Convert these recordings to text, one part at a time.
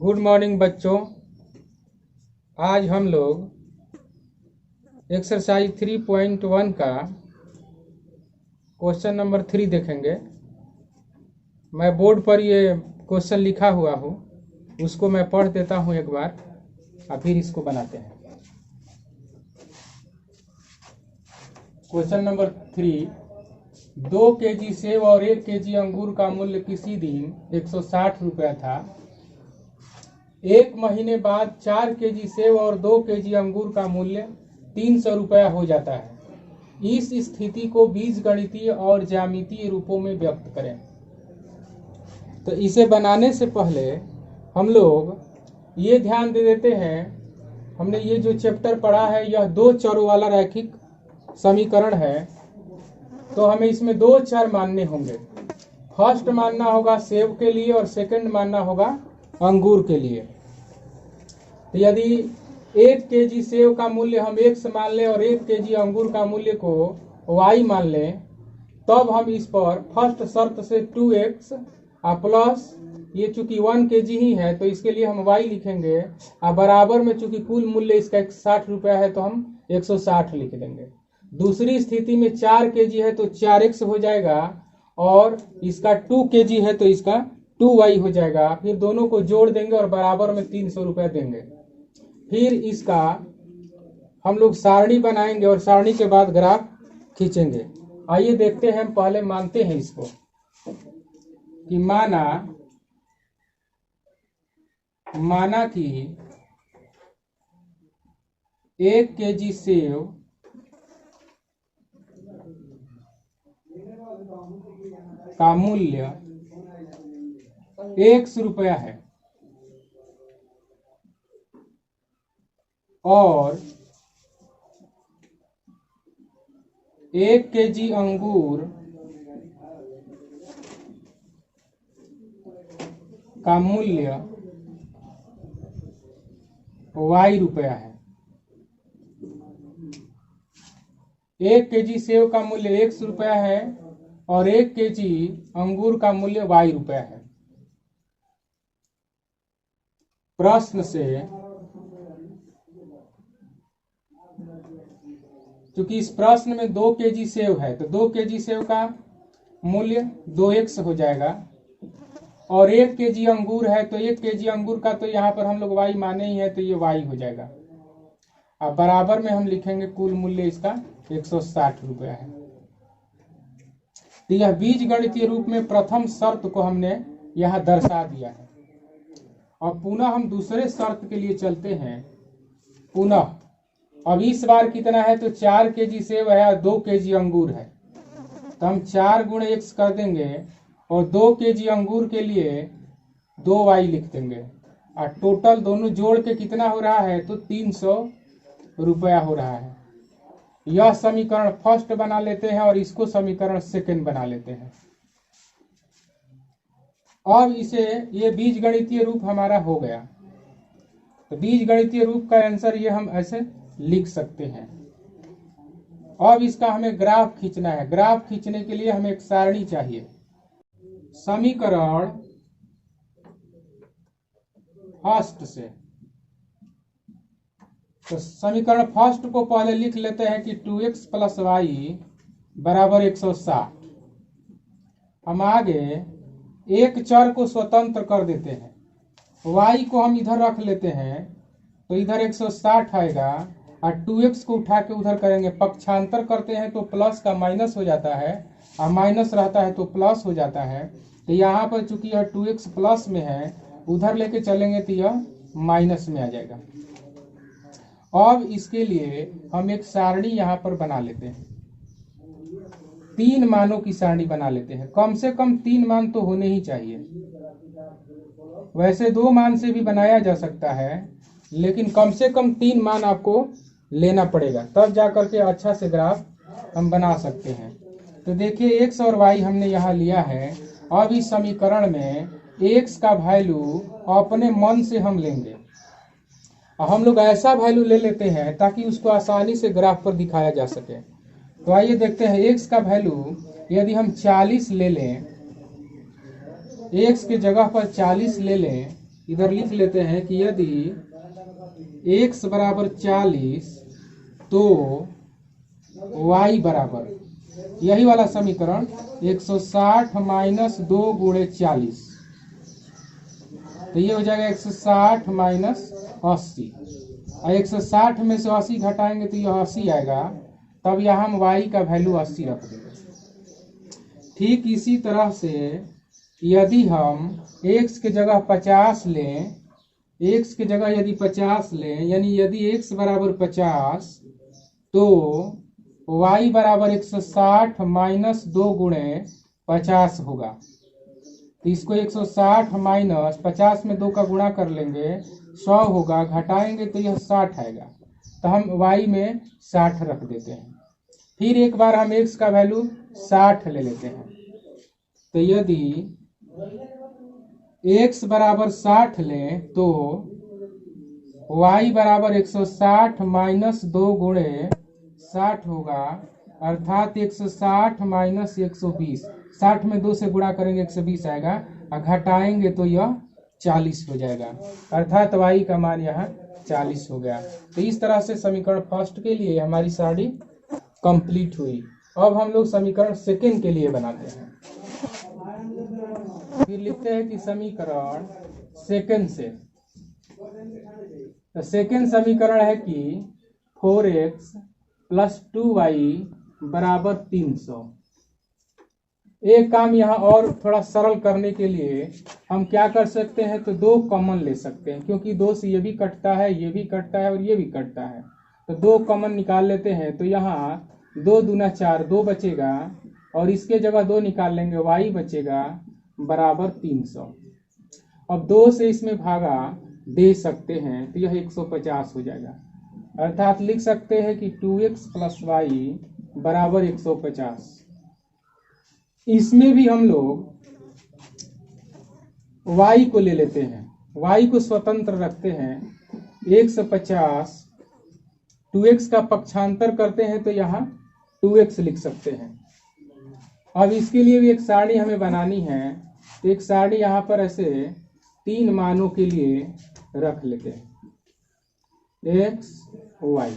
Good morning बच्चों। आज हम लोग एक्सरसाइज 3.1 का क्वेश्चन नंबर 3 देखेंगे। मैं बोर्ड पर ये क्वेश्चन लिखा हुआ हूँ, उसको मैं पढ़ देता हूँ एक बार और फिर इसको बनाते हैं। क्वेश्चन नंबर 3, 2 केजी सेब और 1 केजी अंगूर का मूल्य किसी दिन 160 रुपया था। एक महीने बाद 4 केजी सेब और 2 केजी अंगूर का मूल्य 300 रुपया हो जाता है। इस स्थिति को बीजगणितीय और ज्यामितीय रूपों में व्यक्त करें। तो इसे बनाने से पहले हम लोग ये ध्यान दे देते हैं, हमने ये जो चैप्टर पढ़ा है यह 2 चरों वाला रैखिक समीकरण है, तो हमें इसमें 2 चर मानने होंगे। फर्स्ट मानना होगा सेब के लिए और सेकंड मानना होगा अंगूर के लिए। तो यदि 1 केजी सेब का मूल्य हम x मान लें और 1 केजी अंगूर का मूल्य को y मान लें, तब हम इस पर फर्स्ट शर्त से 2x प्लस ये चूंकि 1 केजी ही है तो इसके लिए हम y लिखेंगे, और बराबर में चूंकि कुल मूल्य इसका 60 रुपया है तो हम 160 लिख देंगे। दूसरी स्थिति में 4 केजी है तो 4x हो जाएगा और इसका 2 केजी है तो इसका 2y हो जाएगा। फिर दोनों को जोड़ देंगे और बराबर में 300 रुपया देंगे। फिर इसका हम लोग सारणी बनाएंगे और सारणी के बाद ग्राफ खींचेंगे। आइए देखते हैं, हम पहले मानते हैं इसको कि माना कि 1 केजी सेब का मूल्य 100 रुपया है और 1 केजी अंगूर का मूल्य y रुपया है। 1 केजी सेब का मूल्य 100 रुपया है और 1 केजी अंगूर का मूल्य y रुपया है। प्रश्न से क्योंकि इस प्रश्न में 2 केजी सेब है तो 2 केजी सेब का मूल्य 2x हो जाएगा और 1 केजी अंगूर है तो 1 केजी अंगूर का तो यहाँ पर हम लोग y माने ही है तो ये y हो जाएगा। अब बराबर में हम लिखेंगे कुल मूल्य इसका 160 रुपया है। तो यह बीजगणितीय रूप में प्रथम शर्त को हमने यहाँ दर्शा दिया है। और पुनः हम दूसरे शर्त के लिए चलते हैं। पुनः अब इस बार कितना है तो 4 केजी सेब है और 2 केजी अंगूर है, तो हम 4 गुणे x कर देंगे और 2 केजी अंगूर के लिए 2y लिख देंगे और टोटल दोनों जोड़ के कितना हो रहा है तो 300 रुपया हो रहा है। यह समीकरण फर्स्ट बना लेते हैं और इसको समीकरण सेकंड बना लेते हैं। अब इसे ये बीजगणितीय रूप हमारा हो गया। तो बीजगणितीय रूप का आंसर ये हम ऐसे लिख सकते हैं। अब इसका हमें ग्राफ खींचना है। ग्राफ खींचने के लिए हमें एक सारणी चाहिए। समीकरण फर्स्ट से, तो समीकरण फर्स्ट को पहले लिख लेते हैं कि 2x प्लस y बराबर 160। हम आगे एक चर को स्वतंत्र कर देते हैं, y को हम इधर रख लेते हैं तो इधर 160 आएगा और 2x को उठा के उधर करेंगे, पक्षांतर करते हैं तो प्लस का माइनस हो जाता है और माइनस रहता है तो प्लस हो जाता है। तो यहाँ पर चूंकि यह 2x प्लस में है, उधर लेके चलेंगे तो यह माइनस में आ जाएगा। अब इसके लिए हम एक सारणी यहाँ पर बना लेते हैं। 3 मानों की सारणी बना लेते हैं। कम से कम 3 मान तो होने ही चाहिए। वैसे 2 मान से भी बनाया जा सकता है, लेकिन कम से कम 3 मान आपको लेना पड़ेगा, तब जाकर के अच्छा से ग्राफ हम बना सकते हैं। तो देखिए x और y हमने यहाँ लिया है। अब इस समीकरण में x का वैल्यू अपने मन से हम लेंगे और हम लोग ऐसा वैल्यू ले लेते हैं ताकि उसको आसानी से ग्राफ पर दिखाया जा सके। तो आइए देखते हैं x का वैल्यू यदि हम 40 ले लें, x के जगह पर 40 ले लें इधर लिख लेते हैं कि यदि x बराबर 40 तो y बराबर, यही वाला समीकरण 160 माइनस 2 गुणे 40, तो ये हो जाएगा 160 माइनस 80। और 160 में से 80 घटाएंगे तो यह 80 आएगा। तब यहाँ हम y का वैल्यू 80 रख देंगे। ठीक इसी तरह से यदि हम x के जगह 50 लें, x के जगह यदि 50 लें, यानी यदि x बराबर 50 तो y बराबर 160 माइनस 2 गुणे 50 होगा। तो इसको 160 माइनस 50 में 2 का गुणा कर लेंगे, 100 होगा, घटाएंगे तो यह 60 आएगा। तो हम y में 60 रख देते हैं। फिर एक बार हम x का वैल्यू 60 ले लेते हैं। तो यदि x बराबर 60 लें तो y बराबर 160 माइनस 2 गुणे 60 होगा, अर्थात 160 माइनस 120। 60 में 2 से गुणा करेंगे 120 आएगा, और घटाएंगे तो यह 40 हो जाएगा, अर्थात y का मान यहाँ 40 हो गया। तो इस तरह से समीकरण फर्स्ट के लिए हमारी सारी कंप्लीट हुई। अब हम लोग समीकरण सेकंड के लिए बनाते हैं। फिर लिखते हैं कि समीकरण सेकंड से, तो सेकंड समीकरण है कि 4x प्लस 2y बराबर 300। एक काम यहाँ और थोड़ा सरल करने के लिए हम क्या कर सकते हैं, तो 2 कॉमन ले सकते हैं, क्योंकि 2 से ये भी कटता है, ये भी कटता है और ये भी कटता है। तो 2 कॉमन निकाल लेते हैं। तो यहाँ 2 दूना 4, 2 बचेगा, और इसके जगह 2 निकाल लेंगे, y बचेगा बराबर 300। अब 2 से इसमें भागा दे सकते हैं तो यह 150 हो जाएगा, अर्थात लिख सकते हैं कि 2x प्लस वाई बराबर 150। इसमें भी हम लोग y को ले लेते हैं, y को स्वतंत्र रखते हैं। 150 2x का पक्षांतर करते हैं तो यहाँ 2x लिख सकते हैं। अब इसके लिए भी एक सारणी हमें बनानी है, तो एक सारणी यहाँ पर ऐसे 3 मानों के लिए रख लेते हैं, x y।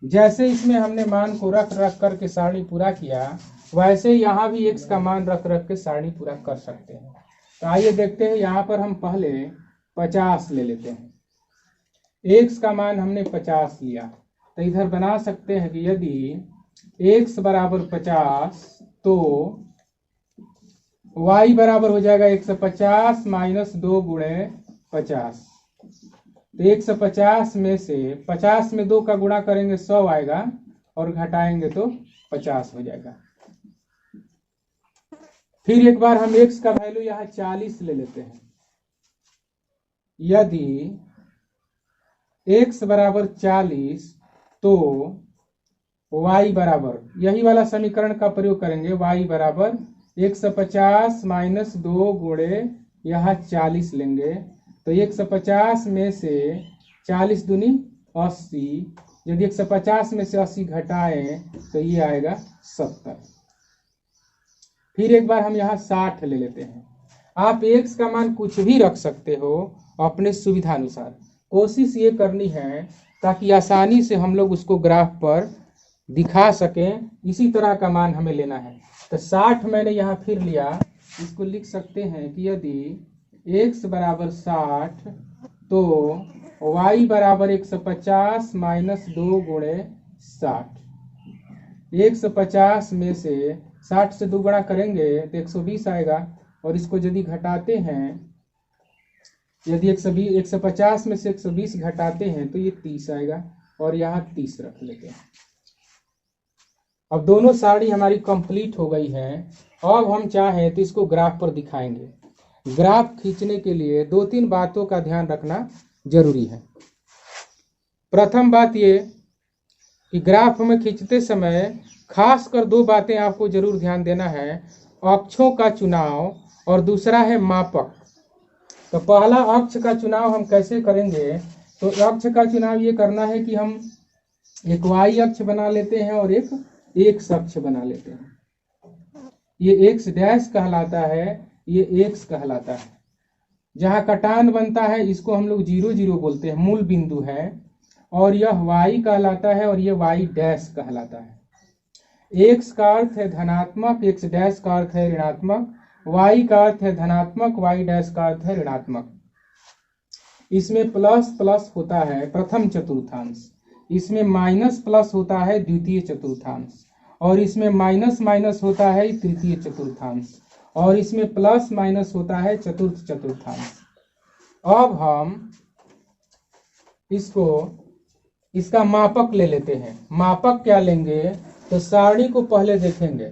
जैसे इसमें हमने मान को रख रख करके सारणी पूरा किया, वैसे यहाँ भी x का मान रख रख के सारणी पूरा कर सकते हैं। तो आइए देखते हैं, यहाँ पर हम पहले 50 ले लेते हैं। x का मान हमने 50 लिया, तो इधर बना सकते हैं कि यदि x बराबर 50 तो y बराबर हो जाएगा 150 माइनस 2 गुणे 50। तो 150 में से 50 में 2 का गुणा करेंगे 100 आएगा, और घटाएंगे तो 50 हो जाएगा। फिर एक बार हम x का वैल्यू यहाँ 40 ले लेते हैं। यदि x बराबर 40 तो y बराबर, यही वाला समीकरण का प्रयोग करेंगे, y बराबर 150 माइनस 2 गुणे यहाँ 40 लेंगे। तो 150 में से 40 दूनी 80, यदि 150 में से 80 घटाएं तो ये आएगा 70। फिर एक बार हम यहाँ 60 ले लेते हैं। आप x का मान कुछ भी रख सकते हो अपने सुविधा अनुसार। कोशिश ये करनी है ताकि आसानी से हम लोग उसको ग्राफ पर दिखा सकें, इसी तरह का मान हमें लेना है। तो 60 मैंने यहाँ फिर लिया, इसको लिख सकते हैं कि यदि x बराबर 60 तो y बराबर 150 माइनस 2 गुणे 60। 150 में से 60 से 2 गुणा करेंगे तो 120 आएगा, और इसको यदि घटाते हैं, यदि 150 में से 120 घटाते हैं तो ये 30 आएगा, और यहाँ 30 रख लेते हैं। अब दोनों सारणी हमारी कंप्लीट हो गई है। अब हम चाहें तो इसको ग्राफ पर दिखाएंगे। ग्राफ खींचने के लिए 2-3 बातों का ध्यान रखना जरूरी है। प्रथम बात ये कि ग्राफ में खींचते समय खासकर 2 बातें आपको जरूर ध्यान देना है, अक्षों का चुनाव और दूसरा है मापक। तो पहला अक्ष का चुनाव हम कैसे करेंगे, तो अक्ष का चुनाव ये करना है कि हम एक y अक्ष बना लेते हैं और एक x अक्ष बना लेते हैं। ये x डैश कहलाता है, ये x कहलाता है। जहाँ कटान बनता है इसको हम लोग 0 0 बोलते हैं, मूल बिंदु है, और यह y कहलाता है और ये y डैश कहलाता है। x का अर्थ है धनात्मक, x डैश का अर्थ है ऋणात्मक, y का अर्थ है धनात्मक, y डैश का अर्थ है ऋणात्मक। इसमें प्लस प्लस होता है प्रथम चतुर्थांश, इसमें माइनस प्लस होता है द्वितीय चतुर्थांश, और इसमें माइनस माइनस होता है तृतीय चतुर्थांश, और इसमें प्लस माइनस होता है चतुर्थ चतुर्थांश। अब हम इसका मापक ले लेते हैं। मापक क्या लेंगे तो सारणी को पहले देखेंगे।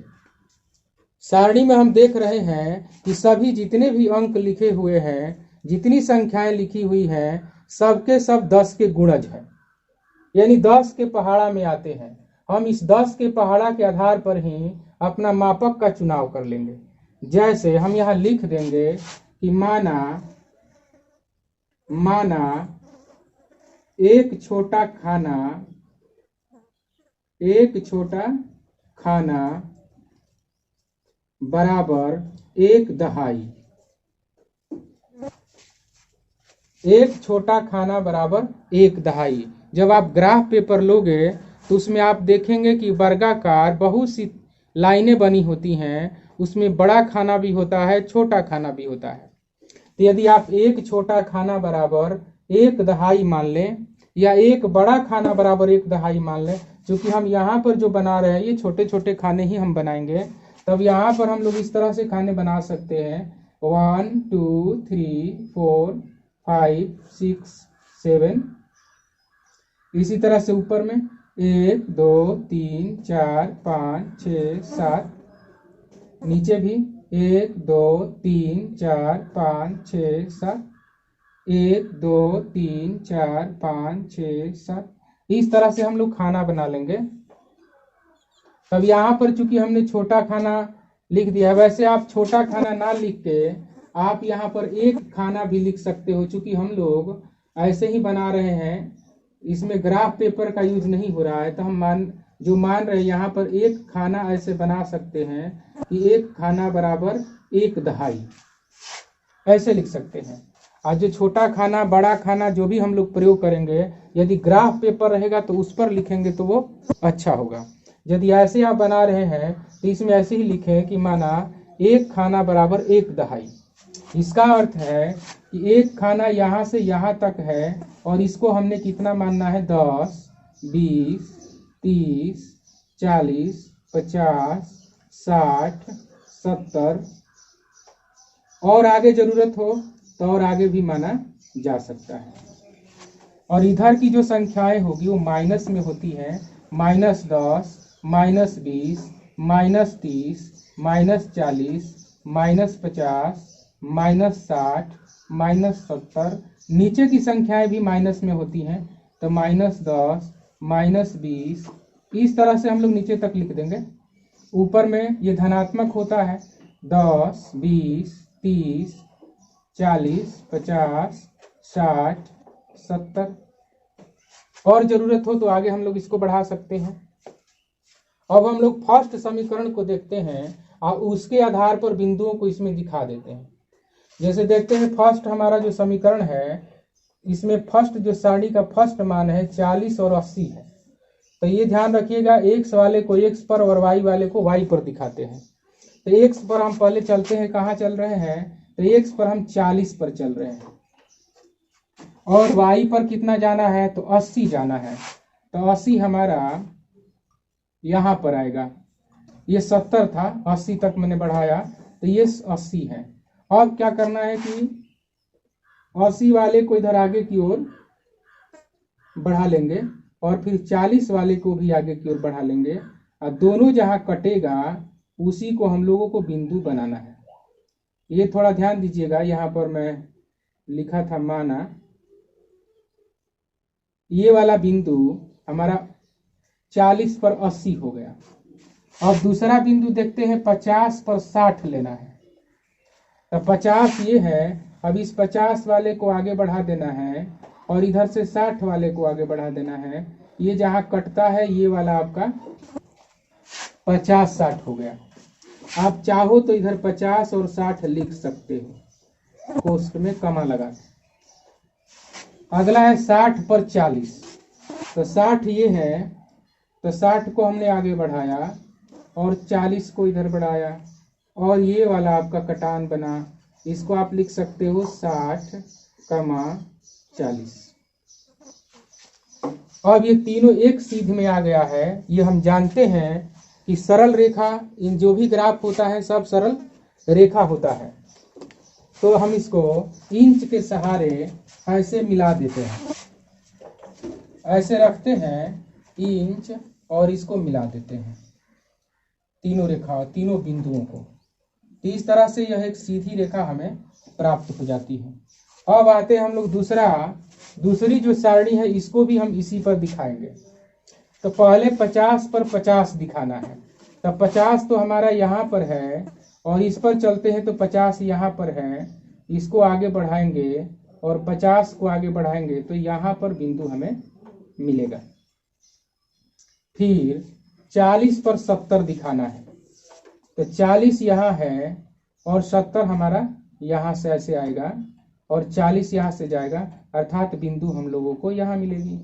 सारणी में हम देख रहे हैं कि सभी जितने भी अंक लिखे हुए हैं, जितनी संख्याएं लिखी हुई हैं, सबके सब 10 के गुणज हैं, यानी 10 के पहाड़ा में आते हैं। हम इस 10 के पहाड़ा के आधार पर ही अपना मापक का चुनाव कर लेंगे। जैसे हम यहाँ लिख देंगे कि माना एक छोटा खाना बराबर एक दहाई। एक छोटा खाना बराबर एक दहाई। जब आप ग्राफ पेपर लोगे तो उसमें आप देखेंगे कि वर्गाकार बहुत सी लाइनें बनी होती हैं, उसमें बड़ा खाना भी होता है, छोटा खाना भी होता है। तो यदि आप एक छोटा खाना बराबर एक दहाई मान लें या एक बड़ा खाना बराबर एक दहाई मान लें, क्योंकि हम यहाँ पर जो बना रहे हैं ये छोटे छोटे खाने ही हम बनाएंगे, तब यहाँ पर हम लोग इस तरह से खाने बना सकते हैं 1 2 3 4 5 6 7। इसी तरह से ऊपर में 1 2 3 4 5 6 7, नीचे भी 1 2 3 4 5 6 7, 1 2 3 4 5 6 7। इस तरह से हम लोग खाना बना लेंगे। तब यहाँ पर चूंकि हमने छोटा खाना लिख दिया, वैसे आप छोटा खाना ना लिख के आप यहाँ पर एक खाना भी लिख सकते हो। चूंकि हम लोग ऐसे ही बना रहे हैं, इसमें ग्राफ पेपर का यूज नहीं हो रहा है, तो हम मान रहे हैं यहाँ पर एक खाना ऐसे बना सकते हैं कि एक खाना बराबर एक दहाई, ऐसे लिख सकते हैं। और जो छोटा खाना बड़ा खाना जो भी हम लोग प्रयोग करेंगे, यदि ग्राफ पेपर रहेगा तो उस पर लिखेंगे तो वो अच्छा होगा। यदि ऐसे आप बना रहे हैं तो इसमें ऐसे ही लिखें कि माना एक खाना बराबर एक दहाई। इसका अर्थ है कि एक खाना यहाँ से यहाँ तक है और इसको हमने कितना मानना है 10 20 30 40 50 60 70, और आगे जरूरत हो तो और आगे भी माना जा सकता है। और इधर की जो संख्याएं होगी वो माइनस में होती हैं, -10 -20 -30 -40 -50 -60 -70। नीचे की संख्याएं भी माइनस में होती हैं, तो -10 -20, इस तरह से हम लोग नीचे तक लिख देंगे। ऊपर में ये धनात्मक होता है 10 20 30 40 50 60 70, और जरूरत हो तो आगे हम लोग इसको बढ़ा सकते हैं। अब हम लोग फर्स्ट समीकरण को देखते हैं और उसके आधार पर बिंदुओं को इसमें दिखा देते हैं। जैसे देखते हैं फर्स्ट हमारा जो समीकरण है, इसमें फर्स्ट जो सारणी का फर्स्ट मान है 40 और 80 है। तो ये ध्यान रखिएगा, एक्स वाले को एक्स पर और वाई वाले को वाई पर दिखाते हैं। तो एक्स पर हम पहले चलते हैं, कहाँ चल रहे हैं, तो एक्स पर हम 40 पर चल रहे हैं, और वाई पर कितना जाना है तो 80 जाना है। तो 80 हमारा यहाँ पर आएगा, ये 70 था 80 तक मैंने बढ़ाया तो ये 80 है। अब क्या करना है कि 80 वाले को इधर आगे की ओर बढ़ा लेंगे और फिर 40 वाले को भी आगे की ओर बढ़ा लेंगे, और दोनों जहाँ कटेगा उसी को हम लोगों को बिंदु बनाना है। ये थोड़ा ध्यान दीजिएगा, यहाँ पर मैं लिखा था माना, ये वाला बिंदु हमारा 40 पर 80 हो गया। अब दूसरा बिंदु देखते हैं, 50 पर 60 लेना है। तो 50 ये है, अब इस 50 वाले को आगे बढ़ा देना है और इधर से 60 वाले को आगे बढ़ा देना है। ये जहाँ कटता है ये वाला आपका 50 60 हो गया। आप चाहो तो इधर 50 और 60 लिख सकते हो। कोष्ठ में कमा लगा दें। अगला है 60 पर 40। तो 60 ये है, तो 60 को हमने आगे बढ़ाया और 40 को इधर बढ़ाया और ये वाला आपका कटान बना। इसको आप लिख सकते हो 60, 40। अब ये तीनों एक सीध में आ गया है। ये हम जानते हैं कि सरल रेखा, इन जो भी ग्राफ होता है सब सरल रेखा होता है। तो हम इसको इंच के सहारे ऐसे मिला देते हैं, ऐसे रखते हैं इंच और इसको मिला देते हैं तीनों रेखा, तीनों बिंदुओं को। तो इस तरह से यह एक सीधी रेखा हमें प्राप्त हो जाती है। अब आते हैं हम लोग दूसरी जो सारणी है, इसको भी हम इसी पर दिखाएंगे। तो पहले 50 पर 50 दिखाना है। तो 50 तो हमारा यहाँ पर है और इस पर चलते हैं तो 50 यहाँ पर है। इसको आगे बढ़ाएंगे और 50 को आगे बढ़ाएंगे तो यहाँ पर बिंदु हमें मिलेगा। फिर 40 पर 70 दिखाना है। तो 40 यहाँ है और 70 हमारा यहाँ से ऐसे आएगा और 40 यहाँ से जाएगा, अर्थात बिंदु हम लोगों को यहाँ मिलेगी।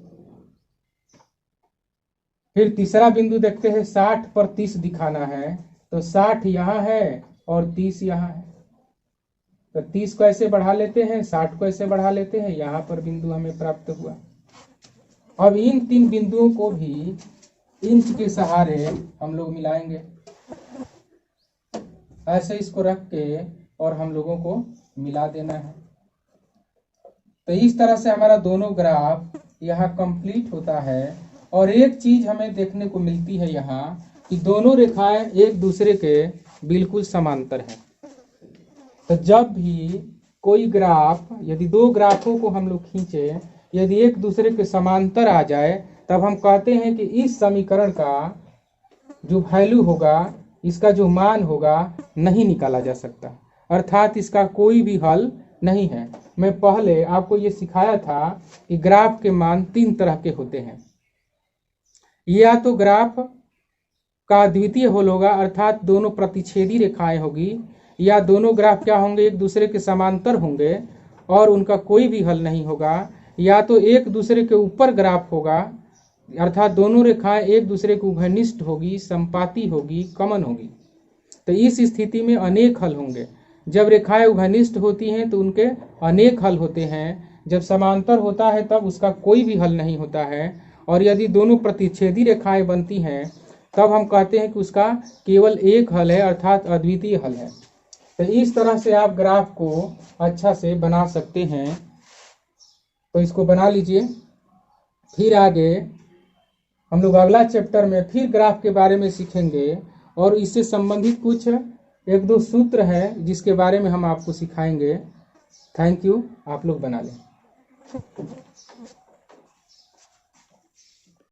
फिर तीसरा बिंदु देखते हैं, 60 पर 30 दिखाना है। तो 60 यहाँ है और 30 यहाँ है। तो 30 को ऐसे बढ़ा लेते हैं, 60 को ऐसे बढ़ा लेते हैं, यहाँ पर बिंदु हमें प्राप्त हुआ। अब इन तीन बिंदुओं को भी इंच के सहारे हम लोग मिलाएंगे, ऐसे इसको रख के और हम लोगों को मिला देना है। तो इस तरह से हमारा दोनों ग्राफ यहाँ कंप्लीट होता है। और एक चीज हमें देखने को मिलती है यहाँ कि दोनों रेखाएं एक दूसरे के बिल्कुल समांतर हैं। तो जब भी कोई ग्राफ, यदि दो ग्राफों को हम लोग खींचे, यदि एक दूसरे के समांतर आ जाए, तब हम कहते हैं कि इस समीकरण का जो वैल्यू होगा, इसका जो मान होगा, नहीं निकाला जा सकता, अर्थात इसका कोई भी हल नहीं है। मैं पहले आपको ये सिखाया था कि ग्राफ के मान 3 तरह के होते हैं। या तो ग्राफ का अद्वितीय हल होगा, अर्थात दोनों प्रतिच्छेदी रेखाएं होगी, या दोनों ग्राफ क्या होंगे, एक दूसरे के समांतर होंगे और उनका कोई भी हल नहीं होगा। या तो एक दूसरे के ऊपर ग्राफ होगा, अर्थात दोनों रेखाएं एक दूसरे के उभयनिष्ठ होगी, संपाती होगी, कमन होगी। तो इस स्थिति में अनेक हल होंगे। जब रेखाएं उभयनिष्ठ होती हैं तो उनके अनेक हल होते हैं। जब समांतर होता है तब उसका कोई भी हल नहीं होता है। और यदि दोनों प्रतिच्छेदी रेखाएं बनती हैं तब हम कहते हैं कि उसका केवल एक हल है, अर्थात अद्वितीय हल है। तो इस तरह से आप ग्राफ को अच्छा से बना सकते हैं। तो इसको बना लीजिए। फिर आगे हम लोग अगला चैप्टर में फिर ग्राफ के बारे में सीखेंगे और इससे संबंधित कुछ 1-2 सूत्र है जिसके बारे में हम आपको सिखाएंगे। Thank you. आप लोग बना लें।